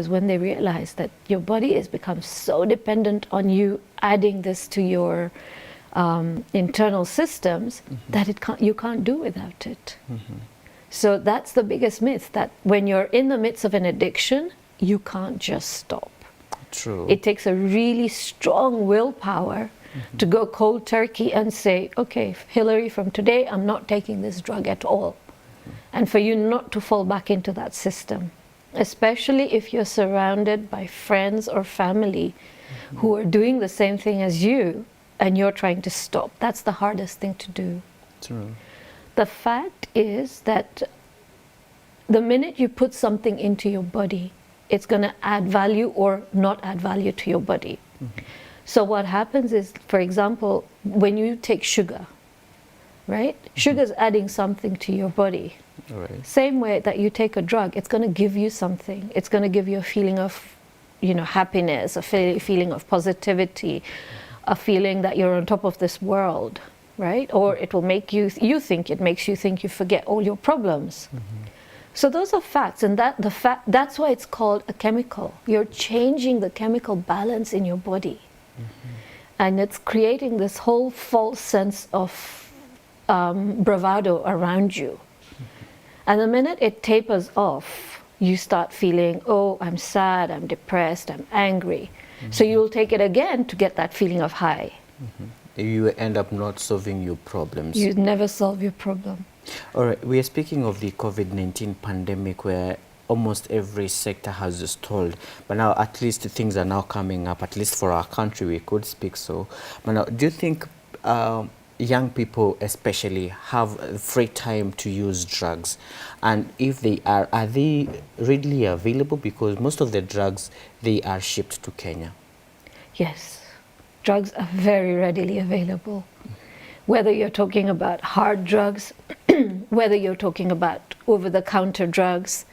when they realize that your body has become so dependent on you adding this to your internal systems that you can't do without it. So that's the biggest myth, that when you're in the midst of an addiction, you can't just stop. True. It takes a really strong willpower to go cold turkey and say, okay, Hillary, from today I'm not taking this drug at all. And for you not to fall back into that system, especially if you're surrounded by friends or family who are doing the same thing as you and you're trying to stop. That's the hardest thing to do. True. The fact is that the minute you put something into your body, it's going to add value or not add value to your body. So what happens is, for example, when you take sugar, right? Sugar is adding something to your body. Right. Same way that you take a drug, it's going to give you something. It's going to give you a feeling of, happiness, a feeling of positivity, a feeling that you're on top of this world, right? Or it will make it makes you think you forget all your problems. So those are facts, and that's why it's called a chemical. You're changing the chemical balance in your body. And it's creating this whole false sense of bravado around you. And the minute it tapers off, you start feeling, oh, I'm sad, I'm depressed, I'm angry. So you'll take it again to get that feeling of high. You end up not solving your problems. You never solve your problem. All right, we are speaking of the COVID-19 pandemic, where almost every sector has stalled. But now at least things are now coming up, at least for our country, we could speak so. But now, do you think young people especially have free time to use drugs? And if they are they readily available? Because most of the drugs, they are shipped to Kenya. Yes, drugs are very readily available. Whether you're talking about hard drugs, whether you're talking about over-the-counter drugs,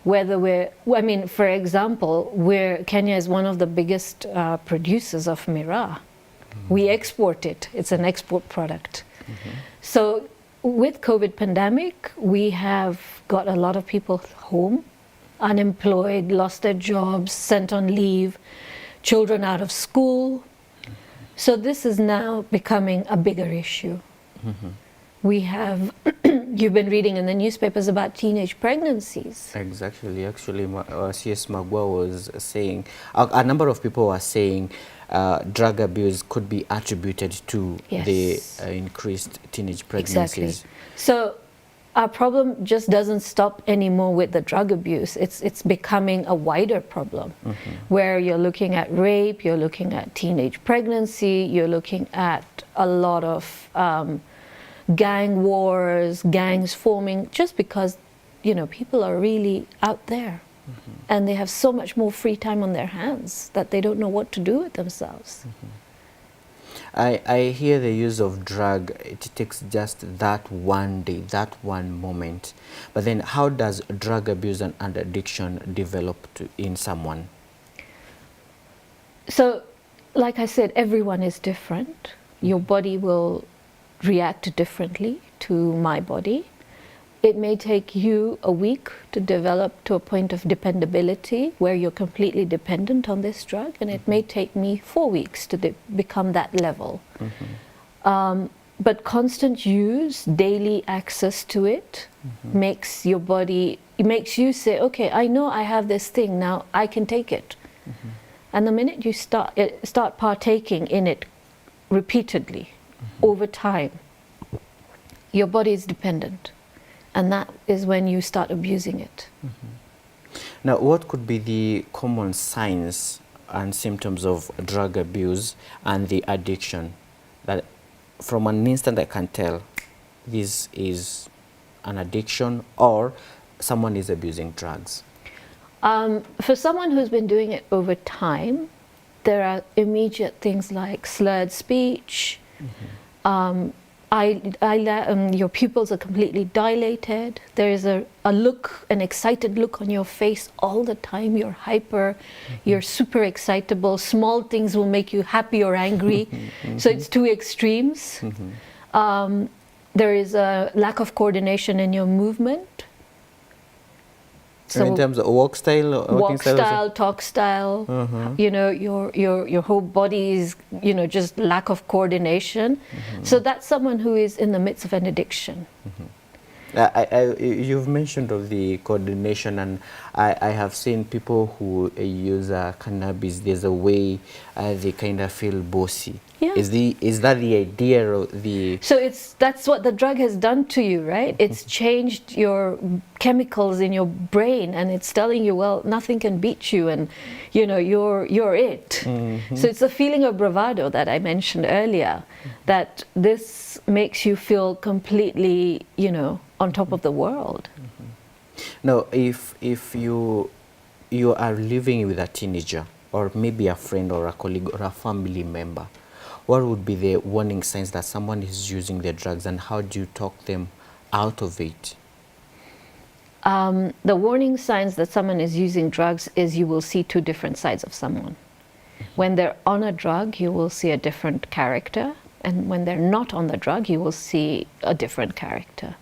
for example, Kenya is one of the biggest producers of miraa. We export it. It's an export product. So with COVID pandemic, we have got a lot of people home, unemployed, lost their jobs, sent on leave, children out of school. So this is now becoming a bigger issue. We have, you've been reading in the newspapers about teenage pregnancies. Exactly. Actually, C.S. Magwa was saying, a number of people are saying drug abuse could be attributed to the increased teenage pregnancies. Exactly. So our problem just doesn't stop anymore with the drug abuse. It's becoming a wider problem, where you're looking at rape, you're looking at teenage pregnancy, you're looking at a lot of gang wars, gangs forming, just because people are really out there and they have so much more free time on their hands that they don't know what to do with themselves. I hear the use of drug, it takes just that one day, that one moment. But then how does drug abuse and addiction develop in someone? So, like I said, everyone is different. Your body will react differently to my body. It may take you a week to develop to a point of dependability where you're completely dependent on this drug, and it may take me 4 weeks to become that level. But constant use, daily access to it, makes your body, it makes you say, okay, I know I have this thing, now I can take it. And the minute you start partaking in it repeatedly, over time, your body is dependent. And that is when you start abusing it. Now, what could be the common signs and symptoms of drug abuse and the addiction? That from an instant I can tell this is an addiction or someone is abusing drugs. For someone who's been doing it over time, there are immediate things like slurred speech, your pupils are completely dilated. There is an excited look on your face all the time. You're hyper, you're super excitable. Small things will make you happy or angry. So it's two extremes. There is a lack of coordination in your movement. So in terms of walk style, or walk style, talk style, you know, your whole body is, you know, just lack of coordination. So that's someone who is in the midst of an addiction. You've mentioned of the coordination, and I have seen people who use cannabis. There's a way they kind of feel bossy. Yeah. Is that the idea of the? So that's what the drug has done to you, right? It's changed your chemicals in your brain, and it's telling you, well, nothing can beat you, and you know, you're it. So it's a feeling of bravado that I mentioned earlier, that this makes you feel completely, you know, on top of the world. Now, if you are living with a teenager, or maybe a friend or a colleague or a family member, what would be the warning signs that someone is using the drugs, and how do you talk them out of it? The warning signs that someone is using drugs is you will see two different sides of someone. When they're on a drug, you will see a different character, and when they're not on the drug, you will see a different character.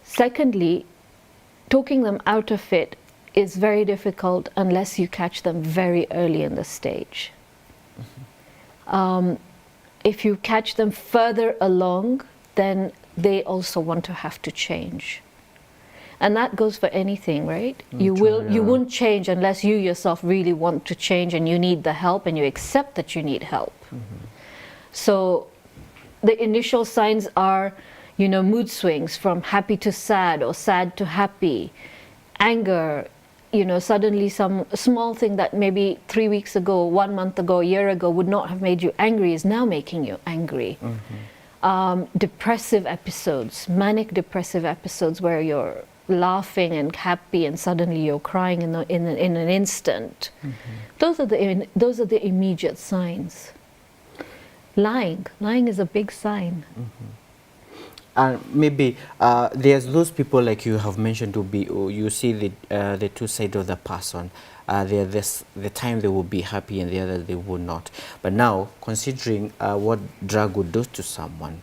Secondly, talking them out of it is very difficult unless you catch them very early in the stage. If you catch them further along, then they also want to have to change. And that goes for anything, right? You won't change unless you yourself really want to change, and you need the help, and you accept that you need help. So the initial signs are, you know, mood swings from happy to sad or sad to happy, anger, you know, suddenly some small thing that maybe 3 weeks ago, 1 month ago, a year ago would not have made you angry is now making you angry. Depressive episodes, manic depressive episodes where you're laughing and happy and suddenly you're crying in an instant. Those are the immediate signs. Lying is a big sign. And maybe there's those people, like you have mentioned, to be, you see the two sides of the person. The time they will be happy and the other they will not. But now, considering what drug would do to someone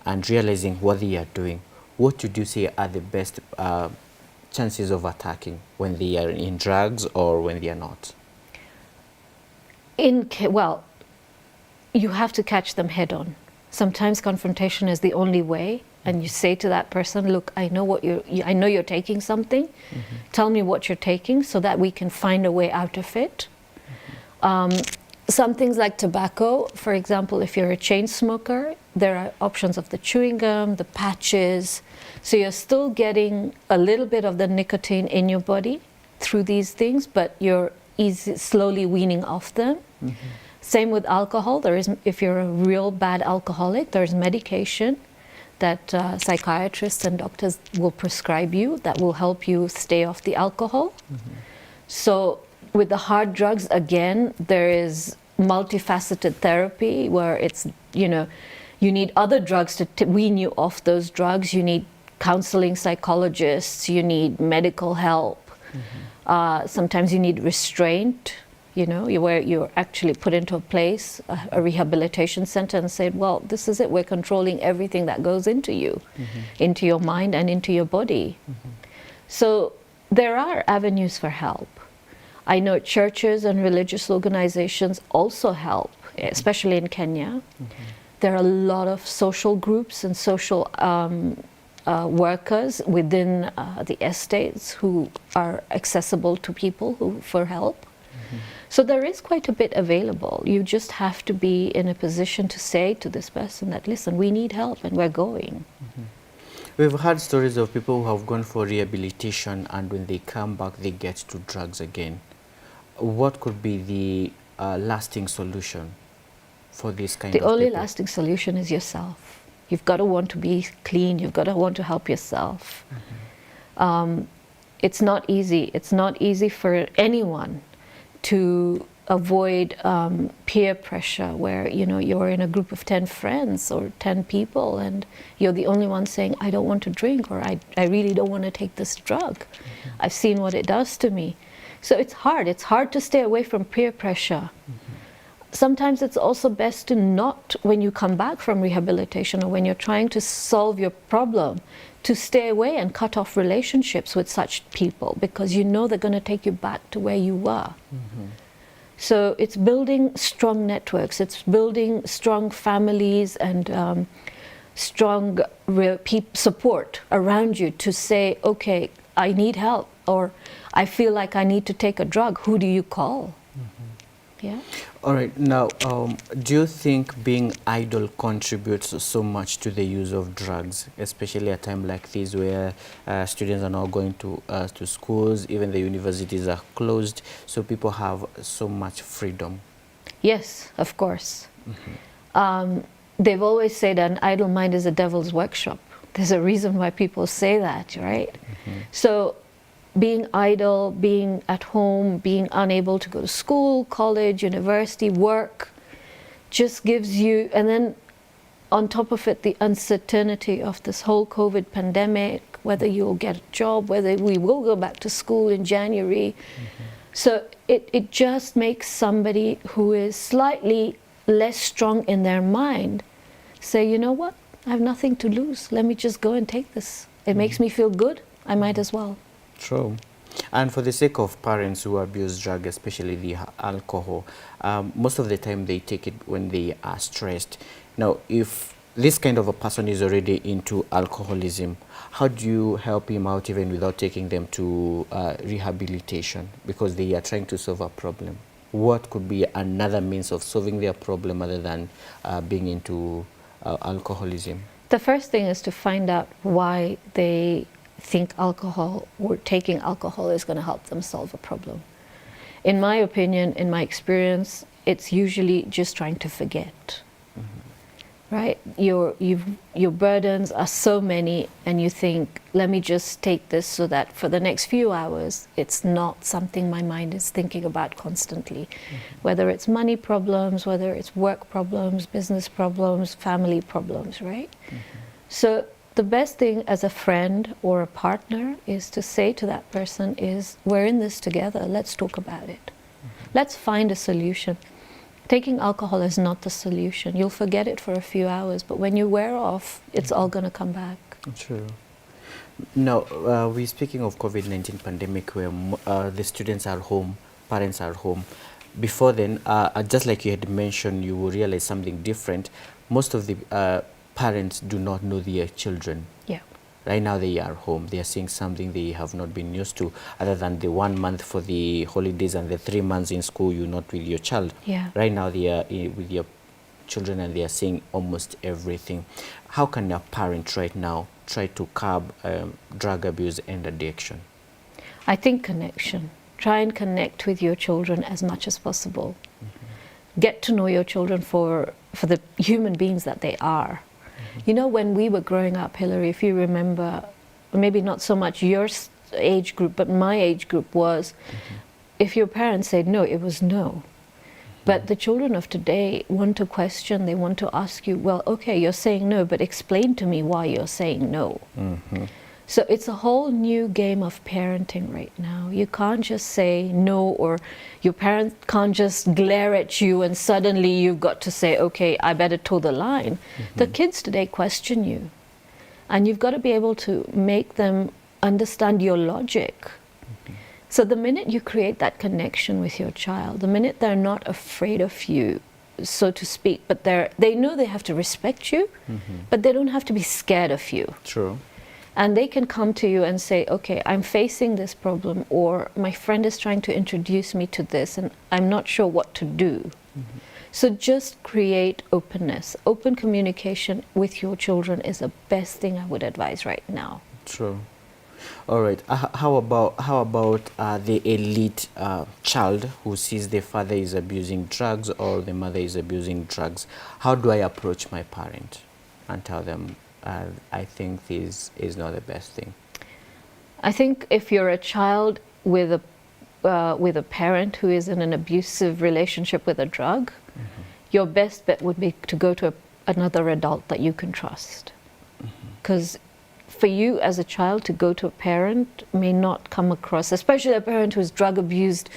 and realizing what they are doing, what would you say are the best chances of attacking when they are in drugs or when they are not? Well, you have to catch them head on. Sometimes confrontation is the only way, and you say to that person, look, I know you're taking something. Tell me what you're taking so that we can find a way out of it. Some things like tobacco, for example, if you're a chain smoker, there are options of the chewing gum, the patches. So you're still getting a little bit of the nicotine in your body through these things, but you're slowly weaning off them. Same with alcohol. If you're a real bad alcoholic, there's medication that psychiatrists and doctors will prescribe you that will help you stay off the alcohol. So with the hard drugs, again, there is multifaceted therapy where it's, you know, you need other drugs to wean you off those drugs. You need counseling psychologists, you need medical help. Sometimes you need restraint, you know, where you're actually put into a place, a rehabilitation center, and said, well, this is it, we're controlling everything that goes into you, into your mind and into your body. So there are avenues for help. I know churches and religious organizations also help, especially in Kenya. There are a lot of social groups and social workers within the estates who are accessible to people for help. So there is quite a bit available. You just have to be in a position to say to this person that, listen, we need help and we're going. We've heard stories of people who have gone for rehabilitation, and when they come back, they get to drugs again. What could be the lasting solution for this kind of people? The only lasting solution is yourself. You've got to want to be clean. You've got to want to help yourself. It's not easy. It's not easy for anyone to avoid peer pressure where, you know, you're in a group of 10 friends or 10 people and you're the only one saying, I don't want to drink, or I really don't want to take this drug. I've seen what it does to me. So it's hard. It's hard to stay away from peer pressure. sometimes it's also best to not, when you come back from rehabilitation or when you're trying to solve your problem, to stay away and cut off relationships with such people, because you know they're going to take you back to where you were. So it's building strong networks, it's building strong families and strong support around you to say, okay, I need help, or I feel like I need to take a drug. Who do you call? Yeah. All right. Now, do you think being idle contributes so much to the use of drugs, especially at a time like this where students are now going to schools, even the universities are closed, so people have so much freedom? Yes, of course. They've always said an idle mind is a devil's workshop. There's a reason why people say that, right? So being idle, being at home, being unable to go to school, college, university, work, just gives you, and then on top of it, the uncertainty of this whole COVID pandemic, whether you'll get a job, whether we will go back to school in January. So it just makes somebody who is slightly less strong in their mind say, you know what, I have nothing to lose. Let me just go and take this. It makes me feel good. I might as well. True. And for the sake of parents who abuse drugs, especially the alcohol, most of the time they take it when they are stressed. Now, if this kind of a person is already into alcoholism, how do you help him out even without taking them to rehabilitation, because they are trying to solve a problem? What could be another means of solving their problem other than being into alcoholism? The first thing is to find out why they think alcohol or taking alcohol is going to help them solve a problem. In my opinion, in my experience, it's usually just trying to forget. Right? Your burdens are so many, and you think, let me just take this so that for the next few hours, it's not something my mind is thinking about constantly. Whether it's money problems, whether it's work problems, business problems, family problems, right? So the best thing as a friend or a partner is to say to that person is, we're in this together, let's talk about it. Let's find a solution. Taking alcohol is not the solution. You'll forget it for a few hours, but when you wear off, it's all going to come back. True. Now, we're speaking of COVID-19 pandemic where the students are home, parents are home. Before then, just like you had mentioned, you will realize something different. Most of the parents do not know their children. Yeah. Right now they are home. They are seeing something they have not been used to, other than the 1 month for the holidays and the 3 months in school you're not with your child. Yeah. Right now they are with your children and they are seeing almost everything. How can a parent right now try to curb drug abuse and addiction? I think connection. Try and connect with your children as much as possible. Get to know your children for the human beings that they are. You know, when we were growing up, Hillary, if you remember, maybe not so much your age group, but my age group was, if your parents said no, it was no. But the children of today want to question, they want to ask you, well, okay, you're saying no, but explain to me why you're saying no. So it's a whole new game of parenting right now. You can't just say no, or your parents can't just glare at you and suddenly you've got to say, okay, I better toe the line. The kids today question you. And you've got to be able to make them understand your logic. So the minute you create that connection with your child, the minute they're not afraid of you, so to speak, but they know they have to respect you, but they don't have to be scared of you. True. And they can come to you and say, okay, I'm facing this problem, or my friend is trying to introduce me to this and I'm not sure what to do. So just create openness. Open communication with your children is the best thing I would advise right now. True. All right. How about the elite child who sees the father is abusing drugs or the mother is abusing drugs? How do I approach my parent and tell them, I think this is not the best thing? I think if you're a child with a parent who is in an abusive relationship with a drug, your best bet would be to go to another adult that you can trust. Because for you as a child to go to a parent may not come across, especially a parent who's drug abused,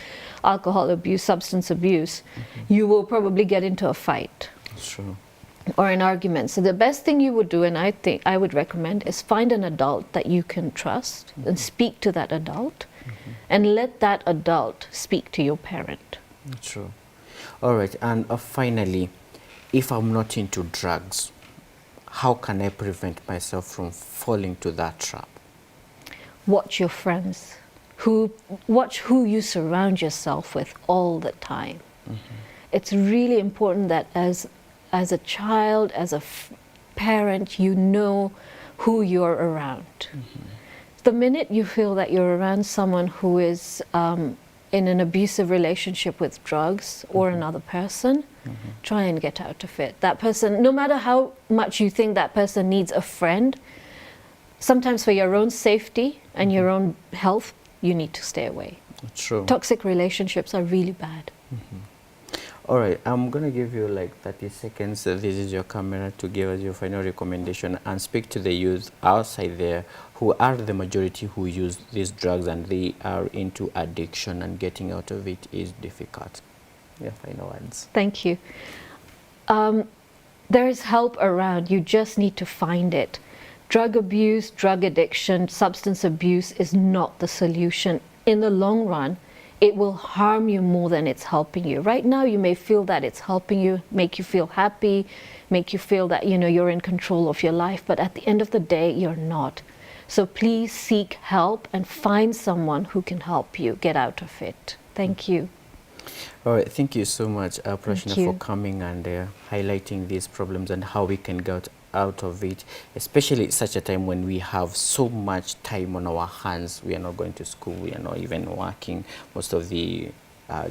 alcohol abuse, substance abuse. You will probably get into a fight. Sure. Or an argument. So the best thing you would do, and I think I would recommend, is find an adult that you can trust and speak to that adult, and let that adult speak to your parent. True. All right. And finally, if I'm not into drugs, how can I prevent myself from falling to that trap? Watch your friends. Watch who you surround yourself with all the time. It's really important that as a child, as a parent, you know who you're around. The minute you feel that you're around someone who is in an abusive relationship with drugs or another person, try and get out of it. That person, no matter how much you think that person needs a friend, sometimes for your own safety and your own health, you need to stay away. True. Toxic relationships are really bad. All right, I'm going to give you like 30 seconds. This is your camera to give us your final recommendation and speak to the youth outside there who are the majority who use these drugs and they are into addiction and getting out of it is difficult. Yeah, final words. Thank you. There is help around. You just need to find it. Drug abuse, drug addiction, substance abuse is not the solution. In the long run, it will harm you more than it's helping you. Right now, you may feel that it's helping you, make you feel happy, make you feel that, you know, you're in control of your life, but at the end of the day, you're not. So please seek help and find someone who can help you get out of it. Thank you. All right, thank you so much, Prashna, for coming and highlighting these problems and how we can get out of it, especially such a time when we have so much time on our hands. We are not going to school, we are not even working. Most of the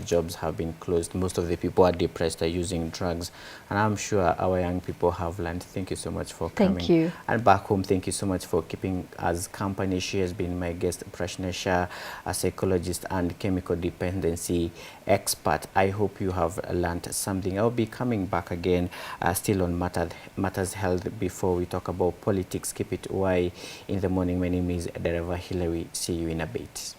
jobs have been closed. Most of the people are depressed, are using drugs, and I'm sure our young people have learned. Thank you so much for coming. Thank you. And back home, thank you so much for keeping us company. She has been my guest, Prashna Shah, a psychologist and chemical dependency expert. I hope you have learned something. I'll be coming back again, still on Matters Health, before we talk about politics. Keep it why in the morning. My name is Dereva Hillary. See you in a bit.